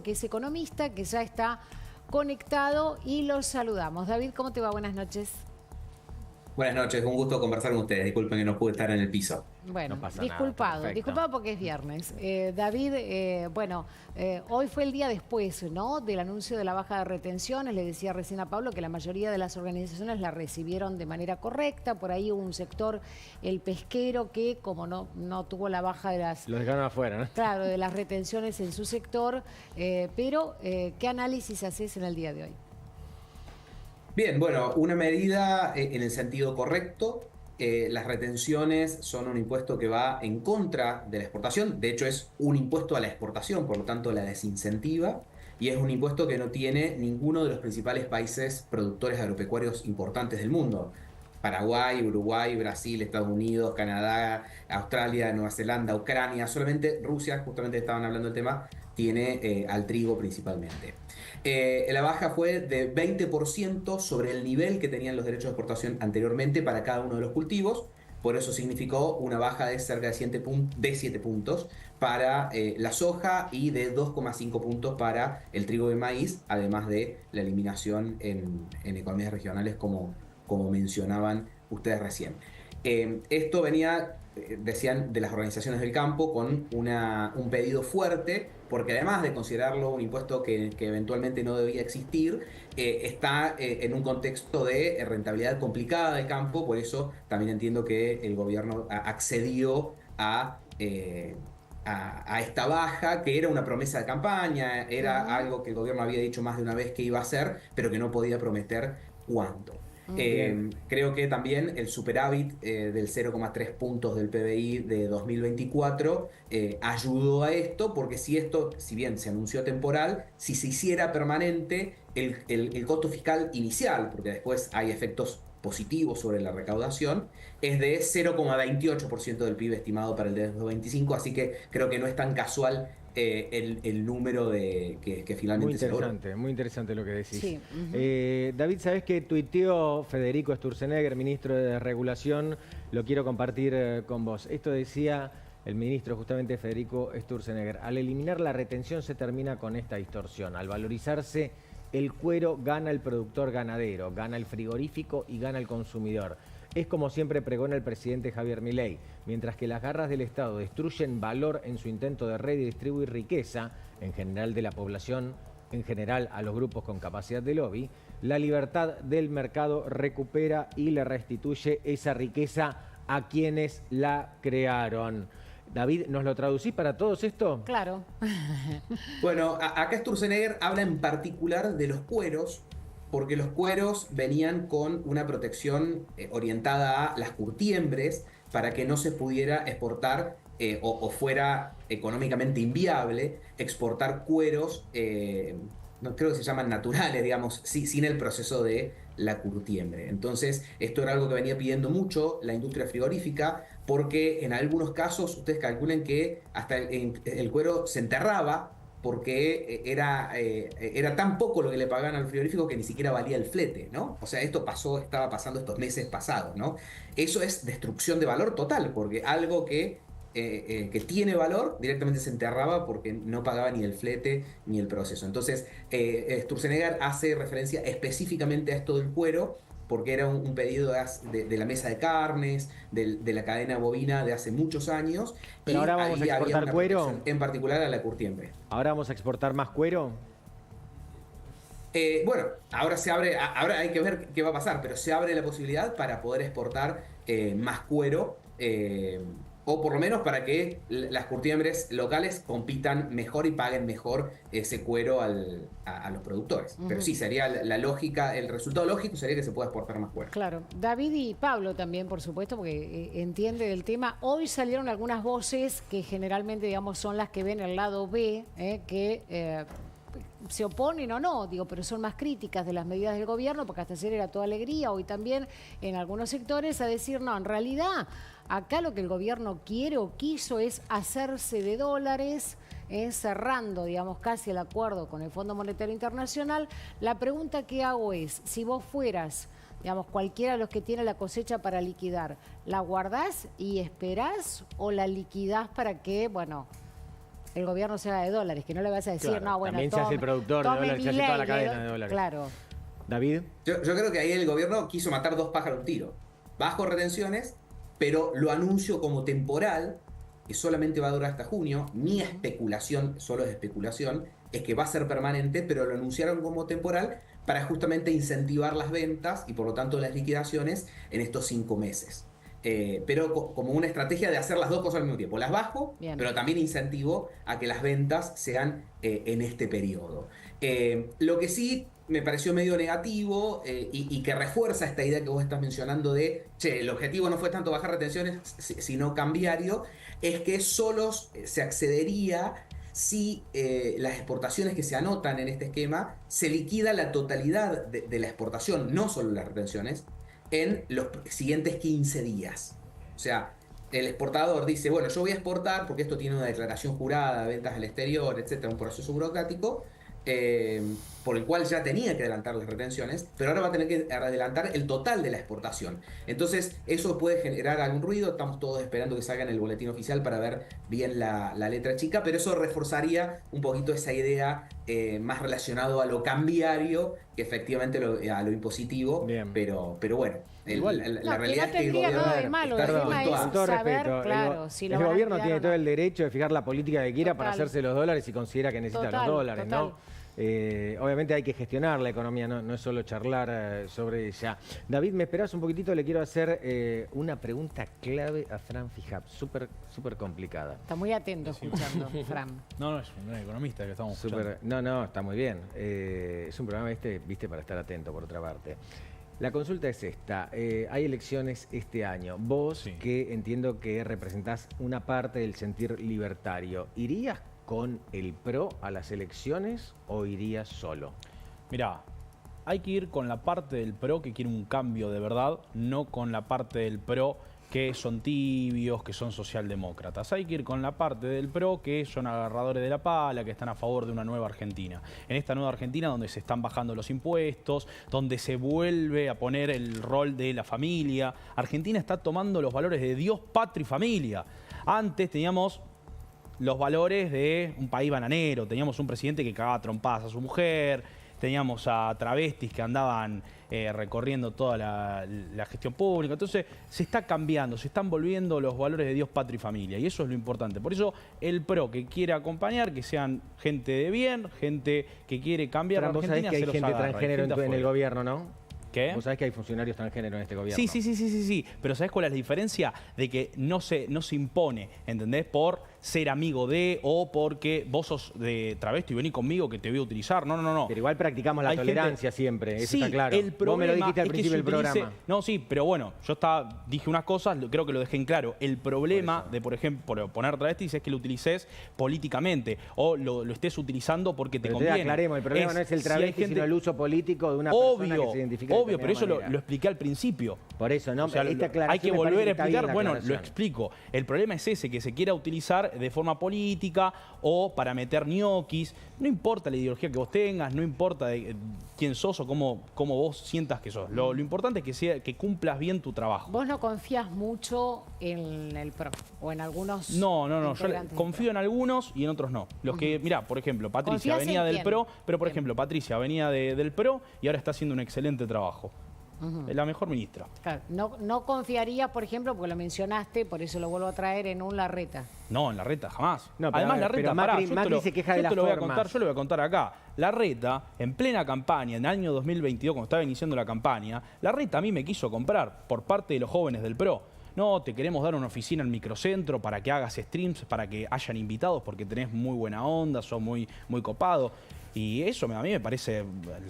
Que es economista, que ya está conectado y los saludamos. David, ¿cómo te va? Buenas noches. Buenas noches, un gusto conversar con ustedes. Disculpen que no pude estar en el piso. Bueno, No pasa nada, está disculpado, perfecto. disculpado porque es viernes. David, hoy fue el día después, ¿no?, del anuncio de la baja de retenciones. Le decía recién a Pablo que la mayoría de las organizaciones la recibieron de manera correcta. Por ahí hubo un sector, el pesquero, que como no tuvo la baja de las... Los dejaron afuera, ¿no? Claro, de las retenciones en su sector. ¿Qué análisis haces en el día de hoy? Bien, bueno, una medida en el sentido correcto. Las retenciones son un impuesto que va en contra de la exportación. De hecho, es un impuesto a la exportación, por lo tanto la desincentiva. Y es un impuesto que no tiene ninguno de los principales países productores agropecuarios importantes del mundo. Paraguay, Uruguay, Brasil, Estados Unidos, Canadá, Australia, Nueva Zelanda, Ucrania. Solamente Rusia, justamente estaban hablando del tema, tiene al trigo principalmente. La baja fue de 20% sobre el nivel que tenían los derechos de exportación anteriormente para cada uno de los cultivos. Por eso significó una baja de cerca de 7 puntos para la soja y de 2,5 puntos para el trigo de maíz, además de la eliminación en economías regionales como mencionaban ustedes recién. Esto venía, decían, de las organizaciones del campo con un pedido fuerte, porque además de considerarlo un impuesto que eventualmente no debía existir, está en un contexto de rentabilidad complicada del campo. Por eso también entiendo que el gobierno accedió a esta baja, que era una promesa de campaña, era algo que el gobierno había dicho más de una vez que iba a hacer, pero que no podía prometer cuándo. Bien. Creo que también el superávit del 0,3 puntos del PBI de 2024 ayudó a esto, porque si bien se anunció temporal, si se hiciera permanente el costo fiscal inicial, porque después hay efectos positivos sobre la recaudación, es de 0,28% del PIB estimado para el de 2025, así que creo que no es tan casual el número que finalmente se logró. Muy interesante lo que decís. Sí. David, ¿sabés que tuiteó Federico Sturzenegger, ministro de Regulación? Lo quiero compartir con vos. Esto decía el ministro, justamente Federico Sturzenegger: al eliminar la retención se termina con esta distorsión. Al valorizarse el cuero, gana el productor ganadero, gana el frigorífico y gana el consumidor. Es como siempre pregona el presidente Javier Milei. Mientras que las garras del Estado destruyen valor en su intento de redistribuir riqueza, en general de la población, en general a los grupos con capacidad de lobby, la libertad del mercado recupera y le restituye esa riqueza a quienes la crearon. David, ¿nos lo traducís para todos esto? Claro. Bueno, acá Sturzenegger habla en particular de los cueros, porque los cueros venían con una protección orientada a las curtiembres para que no se pudiera exportar o fuera económicamente inviable exportar cueros, no creo que se llaman naturales, digamos, sin el proceso de la curtiembre. Entonces, esto era algo que venía pidiendo mucho la industria frigorífica, porque en algunos casos ustedes calculen que hasta el cuero se enterraba porque era tan poco lo que le pagaban al frigorífico que ni siquiera valía el flete, ¿no? O sea, estaba pasando estos meses pasados, ¿no? Eso es destrucción de valor total, porque algo que tiene valor directamente se enterraba porque no pagaba ni el flete ni el proceso. Entonces, Sturzenegger hace referencia específicamente a esto del cuero, porque era un pedido de la mesa de carnes, de la cadena bovina de hace muchos años, Pero y ahora vamos a ahí había exportar una cuero. protección, en particular a la curtiembre. ¿Ahora vamos a exportar más cuero? Bueno, ahora se abre, ahora hay que ver qué va a pasar, pero se abre la posibilidad para poder exportar más cuero, o por lo menos para que las curtiembres locales compitan mejor y paguen mejor ese cuero a los productores. Pero sí, sería la lógica, el resultado lógico sería que se pueda exportar más cuero. Claro, David y Pablo también, por supuesto, porque entiende del tema. Hoy salieron algunas voces que generalmente, digamos, son las que ven el lado B, que se oponen o no, digo, pero son más críticas de las medidas del gobierno, porque hasta ayer era toda alegría, hoy también en algunos sectores, a decir, no, en realidad acá lo que el gobierno quiere o quiso es hacerse de dólares, cerrando, digamos, casi el acuerdo con el Fondo Monetario Internacional. La pregunta que hago es, si vos fueras, digamos, cualquiera de los que tiene la cosecha para liquidar, ¿la guardás y esperás o la liquidás para que, bueno, el gobierno se haga de dólares, que no le vas a decir, Claro, no, bueno, también se hace el productor de dólares, se hace toda la cadena de dólares. Claro. David. Yo creo que ahí el gobierno quiso matar dos pájaros de un tiro. Bajo retenciones, pero lo anuncio como temporal, que solamente va a durar hasta junio. Mi especulación, solo es especulación, es que va a ser permanente, pero lo anunciaron como temporal para justamente incentivar las ventas y por lo tanto las liquidaciones en estos 5 meses. Pero como una estrategia de hacer las dos cosas al mismo tiempo. Las bajo, Bien. pero también incentivo a que las ventas sean en este periodo. Lo que sí me pareció medio negativo y que refuerza esta idea que vos estás mencionando de, che, el objetivo no fue tanto bajar retenciones, sino cambiario, es que solo se accedería si las exportaciones que se anotan en este esquema se liquida la totalidad de la exportación, no solo las retenciones, en los siguientes 15 días. O sea, el exportador dice, bueno, yo voy a exportar porque esto tiene una declaración jurada, ventas al exterior, etcétera, un proceso burocrático, por el cual ya tenía que adelantar las retenciones, pero ahora va a tener que adelantar el total de la exportación. Entonces, eso puede generar algún ruido. Estamos todos esperando que salga en el boletín oficial para ver bien la letra chica, pero eso reforzaría un poquito esa idea más relacionado a lo cambiario que efectivamente a lo impositivo. Pero bueno, la realidad es que el tendría nada de gobierno malo. está El tema dispuesto es a... todo saber, respeto, claro, si lo el van a gobierno liquidar tiene o todo no. el derecho de fijar la política que quiera para Total. hacerse los dólares si considera que necesita Total, los dólares, total. ¿no? Obviamente hay que gestionar la economía, no es solo charlar sobre ella. David, ¿me esperás un poquitito? Le quiero hacer una pregunta clave a Fran Fijap, súper complicada. Está muy atento escuchando, Fran. No, es un economista que estamos escuchando. No, está muy bien. Es un programa, viste, para estar atento, por otra parte. La consulta es esta. Hay elecciones este año. Vos, Sí. que entiendo que representás una parte del sentir libertario, ¿irías con el PRO a las elecciones o irías solo? Mirá, hay que ir con la parte del PRO que quiere un cambio de verdad, no con la parte del PRO que son tibios, que son socialdemócratas. Hay que ir con la parte del PRO que son agarradores de la pala, que están a favor de una nueva Argentina. En esta nueva Argentina donde se están bajando los impuestos, donde se vuelve a poner el rol de la familia. Argentina está tomando los valores de Dios, patria y familia. Antes teníamos los valores de un país bananero, teníamos un presidente que cagaba trompadas a su mujer, teníamos a travestis que andaban recorriendo toda la gestión pública. Entonces se está cambiando, se están volviendo los valores de Dios, patria y familia, y eso es lo importante. Por eso el PRO que quiere acompañar, que sean gente de bien, gente que quiere cambiar la Vos sabés Argentina, que hay se los gente agarra, transgénero gente en el afuera. gobierno, ¿no? ¿Qué? Vos sabés que hay funcionarios transgénero en este gobierno. Sí. Pero ¿sabés cuál es la diferencia? De que no se impone, ¿entendés? Por ser amigo de o porque vos sos de travesti y vení conmigo que te voy a utilizar. No. Pero igual practicamos la Hay tolerancia gente- siempre, eso Sí, está claro. el Vos me lo problema dijiste al es que principio se del programa. utilice- No, sí, pero bueno, yo dije unas cosas, creo que lo dejé en claro. El problema de, por ejemplo, poner travestis es que lo utilices políticamente o lo estés utilizando porque te Pero conviene. aclaremos, el problema no es el si hay travesti, gente- sino el uso político de una persona Obvio, que se identifica de pero eso determinada lo expliqué al principio. Por eso, ¿no? O sea, Esta aclaración hay que me parece volver a está bien explicar, la bueno, lo aclaración. explico. El problema es ese, que se quiera utilizar de forma política o para meter ñoquis. No importa la ideología que vos tengas, no importa quién sos o cómo vos sientas que sos. Lo importante es que cumplas bien tu trabajo. ¿Vos no confías mucho en el PRO o en algunos? No, yo integrantes del confío en algunos y en otros no. Los que, mirá, por ejemplo, Patricia ¿Confías venía en del quién? PRO, pero por Bien. ejemplo, Patricia venía del PRO y ahora está haciendo un excelente trabajo. Es la mejor ministra. Claro, no confiaría, por ejemplo, porque lo mencionaste, por eso lo vuelvo a traer en un Larreta. No, en Larreta jamás. No, pero Además, a ver, Larreta, pero pará, Macri- Macri se queja de las yo lo formas. voy a contar acá. Larreta, en plena campaña, en el año 2022, cuando estaba iniciando la campaña, Larreta a mí me quiso comprar por parte de los jóvenes del PRO. No, te queremos dar una oficina en Microcentro para que hagas streams, para que hayan invitados, porque tenés muy buena onda, sos muy copado. Y eso a mí me parece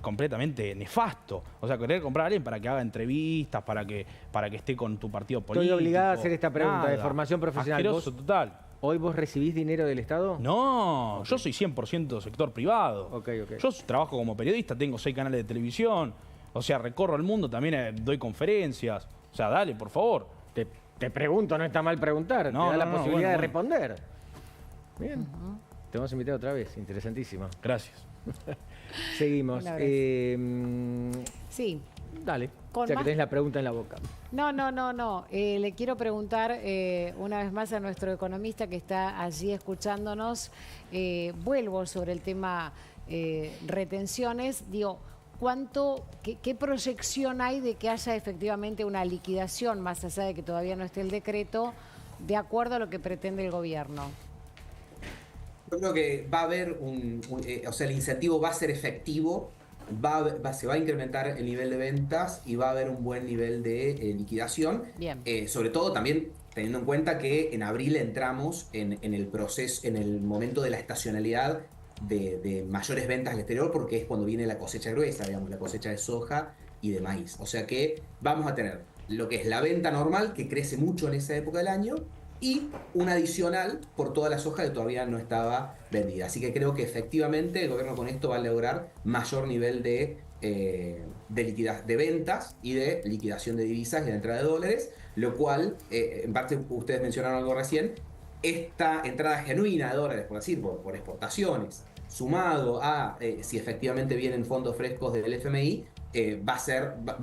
completamente nefasto. O sea, querer comprar a alguien para que haga entrevistas, para que esté con tu partido político. Estoy obligada a hacer esta pregunta de Nada. formación profesional. Asqueroso ¿Vos- total. ¿Hoy vos recibís dinero del Estado? No, yo soy 100% sector privado. Ok. Yo trabajo como periodista, tengo 6 canales de televisión. O sea, recorro el mundo, también doy conferencias. O sea, dale, por favor. Te pregunto, no está mal preguntar. No, te da la no, posibilidad de bueno. responder. Bien. Te vamos a invitar otra vez, interesantísimo. Gracias. Seguimos. Un abrazo. Sí, Dale, Con ya que más- tenés la pregunta en la boca. No. Le quiero preguntar una vez más a nuestro economista que está allí escuchándonos. Vuelvo sobre el tema retenciones. Digo, qué proyección hay de que haya efectivamente una liquidación, más allá de que todavía no esté el decreto, de acuerdo a lo que pretende el gobierno? Yo creo que va a haber o sea, el incentivo va a ser efectivo, se va a incrementar el nivel de ventas y va a haber un buen nivel de liquidación. Bien. Sobre todo también teniendo en cuenta que en abril entramos en el proceso, en el momento de la estacionalidad de mayores ventas al exterior, porque es cuando viene la cosecha gruesa, digamos, la cosecha de soja y de maíz. O sea que vamos a tener lo que es la venta normal, que crece mucho en esa época del año, y una adicional por toda la soja que todavía no estaba vendida. Así que creo que efectivamente el gobierno con esto va a lograr mayor nivel de de ventas y de liquidación de divisas y de entrada de dólares, lo cual, en parte ustedes mencionaron algo recién, esta entrada genuina de dólares, por decir, por exportaciones, sumado a si efectivamente vienen fondos frescos del FMI, va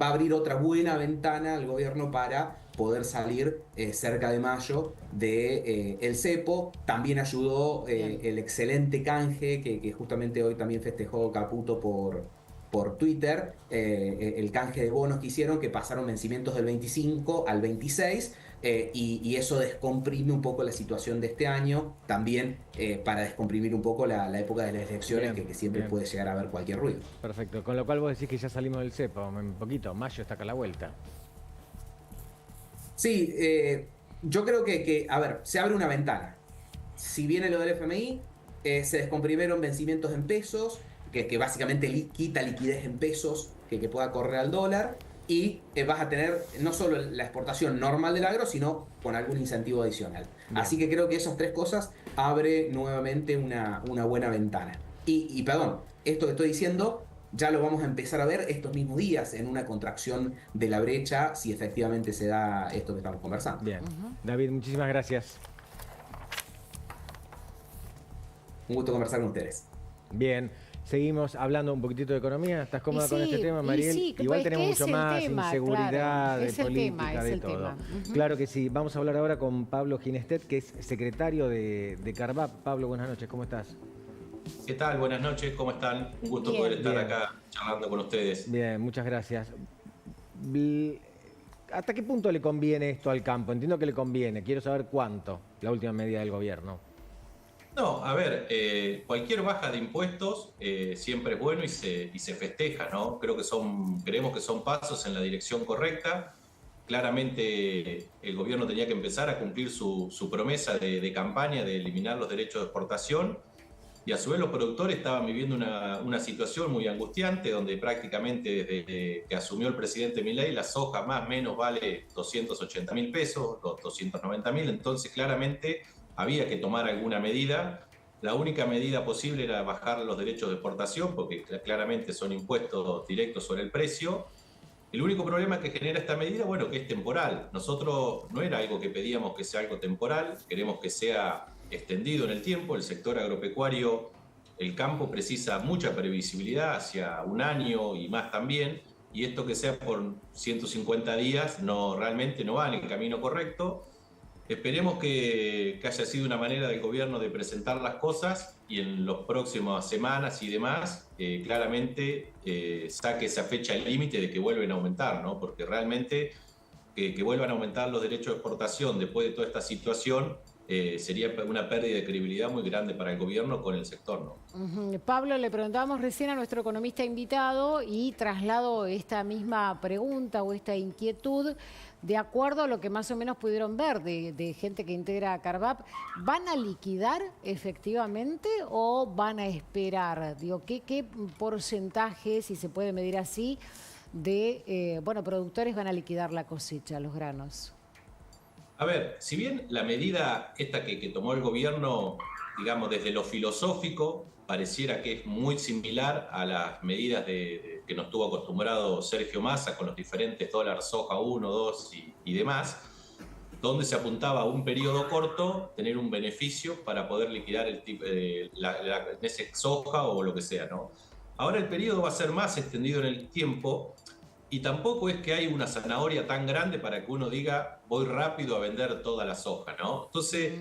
a abrir otra buena ventana al gobierno para poder salir cerca de mayo de el cepo. También ayudó el excelente canje que justamente hoy también festejó Caputo por Twitter, el canje de bonos que hicieron, que pasaron vencimientos del 25 al 26, y eso descomprime un poco la situación de este año, también para descomprimir un poco la época de las elecciones, que siempre puede llegar a haber cualquier ruido. Perfecto, con lo cual vos decís que ya salimos del cepo, un poquito, mayo está acá a la vuelta. Sí, yo creo a ver, se abre una ventana. Si viene lo del FMI, se descomprimieron vencimientos en pesos, que básicamente quita liquidez en pesos que pueda correr al dólar, y vas a tener no solo la exportación normal del agro, sino con algún incentivo adicional. Bien. Así que creo que esas tres cosas abre nuevamente una buena ventana. Y perdón, esto que estoy diciendo ya lo vamos a empezar a ver estos mismos días en una contracción de la brecha, si efectivamente se da esto que estamos conversando. Bien. David, muchísimas gracias. Un gusto conversar con ustedes. Bien, seguimos hablando un poquitito de economía. ¿Estás cómoda con este tema, Mariel? Sí, Igual pues, tenemos ¿qué mucho es el más, tema? inseguridad, Claro, de es el política, tema, es de el todo. tema. Claro que sí. Vamos a hablar ahora con Pablo Ginestet, que es secretario de Carvap. Pablo, buenas noches, ¿cómo estás? ¿Qué tal? Buenas noches, ¿cómo están? Un gusto Bien. poder estar Bien. acá charlando con ustedes. Bien, muchas gracias. ¿Hasta qué punto le conviene esto al campo? Entiendo que le conviene. Quiero saber cuánto, la última medida del gobierno. No, a ver, cualquier baja de impuestos siempre es bueno y se festeja, ¿no? Creemos que son pasos en la dirección correcta. Claramente el gobierno tenía que empezar a cumplir su promesa de campaña de eliminar los derechos de exportación, y a su vez los productores estaban viviendo una situación muy angustiante, donde prácticamente desde que asumió el presidente Milei la soja más o menos vale 280.000 pesos, 290.000, entonces claramente había que tomar alguna medida. La única medida posible era bajar los derechos de exportación, porque claramente son impuestos directos sobre el precio. El único problema que genera esta medida, bueno, que es temporal. Nosotros no era algo que pedíamos que sea algo temporal, queremos que sea extendido en el tiempo. El sector agropecuario, el campo precisa mucha previsibilidad, hacia un año y más también, y esto que sea por 150 días realmente no va en el camino correcto. Esperemos que haya sido una manera del gobierno de presentar las cosas y en las próximas semanas y demás, claramente saque esa fecha límite de que vuelven a aumentar, ¿no? Porque realmente que vuelvan a aumentar los derechos de exportación después de toda esta situación sería una pérdida de credibilidad muy grande para el gobierno con el sector, ¿no? Pablo, le preguntábamos recién a nuestro economista invitado y traslado esta misma pregunta o esta inquietud de acuerdo a lo que más o menos pudieron ver de gente que integra a Carvap. ¿Van a liquidar efectivamente o van a esperar? Digo, ¿qué porcentaje, si se puede medir así, de productores van a liquidar la cosecha, los granos? A ver, si bien la medida esta que tomó el gobierno, digamos, desde lo filosófico, pareciera que es muy similar a las medidas que nos tuvo acostumbrado Sergio Massa con los diferentes dólares soja 1, 2 y demás, donde se apuntaba a un periodo corto, tener un beneficio para poder liquidar ese soja o lo que sea, ¿no? Ahora el periodo va a ser más extendido en el tiempo, y tampoco es que hay una zanahoria tan grande para que uno diga voy rápido a vender toda la soja, ¿no? Entonces,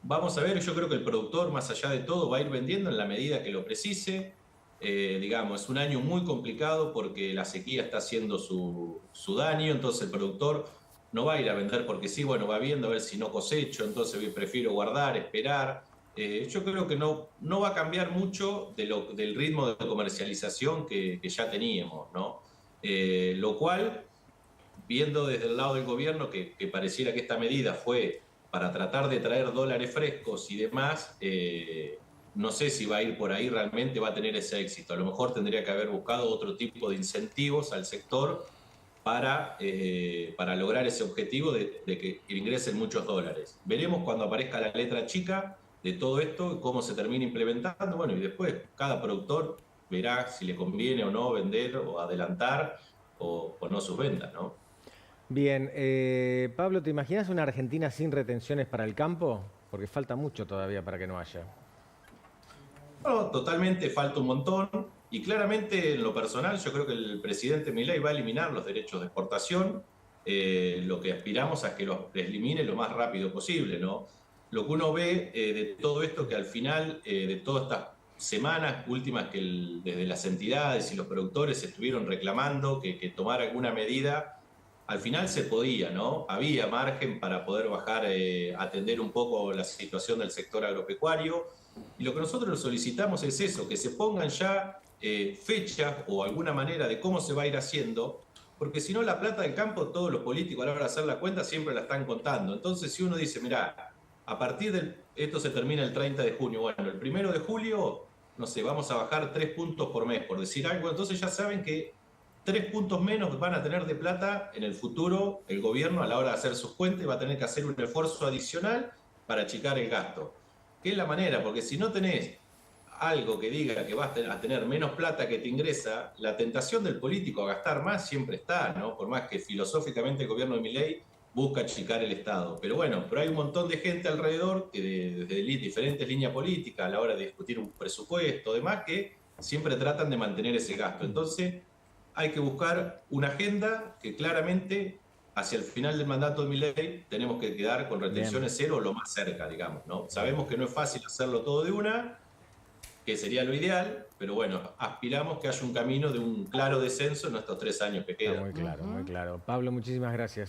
vamos a ver, yo creo que el productor, más allá de todo, va a ir vendiendo en la medida que lo precise. Digamos, es un año muy complicado porque la sequía está haciendo su daño, entonces el productor no va a ir a vender porque sí, bueno, va viendo a ver si no cosecho, entonces prefiero guardar, esperar. Yo creo que no va a cambiar mucho del ritmo de comercialización que ya teníamos, ¿no? Lo cual, viendo desde el lado del gobierno que pareciera que esta medida fue para tratar de traer dólares frescos y demás, no sé si va a ir por ahí realmente, va a tener ese éxito. A lo mejor tendría que haber buscado otro tipo de incentivos al sector para lograr ese objetivo de que ingresen muchos dólares. Veremos cuando aparezca la letra chica de todo esto, cómo se termina implementando, bueno, y después cada productor verá si le conviene o no vender o adelantar o no sus ventas, ¿no? Bien, Pablo, ¿te imaginas una Argentina sin retenciones para el campo? Porque falta mucho todavía para que no haya. No, totalmente, falta un montón. Y claramente, en lo personal, yo creo que el presidente Milei va a eliminar los derechos de exportación. Lo que aspiramos a que los elimine lo más rápido posible, ¿no? Lo que uno ve de todo esto, que al final de todas estas semanas últimas que desde las entidades y los productores estuvieron reclamando que tomara alguna medida, al final se podía, ¿no? Había margen para poder bajar, atender un poco la situación del sector agropecuario. Y lo que nosotros solicitamos es eso, que se pongan ya fechas o alguna manera de cómo se va a ir haciendo, porque si no la plata del campo, todos los políticos a la hora de hacer la cuenta siempre la están contando. Entonces si uno dice, mira, a partir esto se termina el 30 de junio, bueno, el 1 de julio, no sé, vamos a bajar 3 puntos por mes, por decir algo, entonces ya saben que 3 puntos menos van a tener de plata en el futuro el gobierno a la hora de hacer sus cuentas y va a tener que hacer un esfuerzo adicional para achicar el gasto. ¿Qué es la manera? Porque si no tenés algo que diga que vas a tener menos plata que te ingresa, la tentación del político a gastar más siempre está, ¿no? Por más que filosóficamente el gobierno de Milei busca achicar el Estado. Pero bueno, pero hay un montón de gente alrededor que desde diferentes líneas políticas a la hora de discutir un presupuesto, demás, que siempre tratan de mantener ese gasto. Entonces, hay que buscar una agenda que claramente hacia el final del mandato de Milei tenemos que quedar con retenciones cero o lo más cerca, digamos, ¿no? Sabemos que no es fácil hacerlo todo de una, que sería lo ideal, pero bueno, aspiramos que haya un camino de un claro descenso en estos 3 años que quedan. Está muy claro, muy claro. Pablo, muchísimas gracias.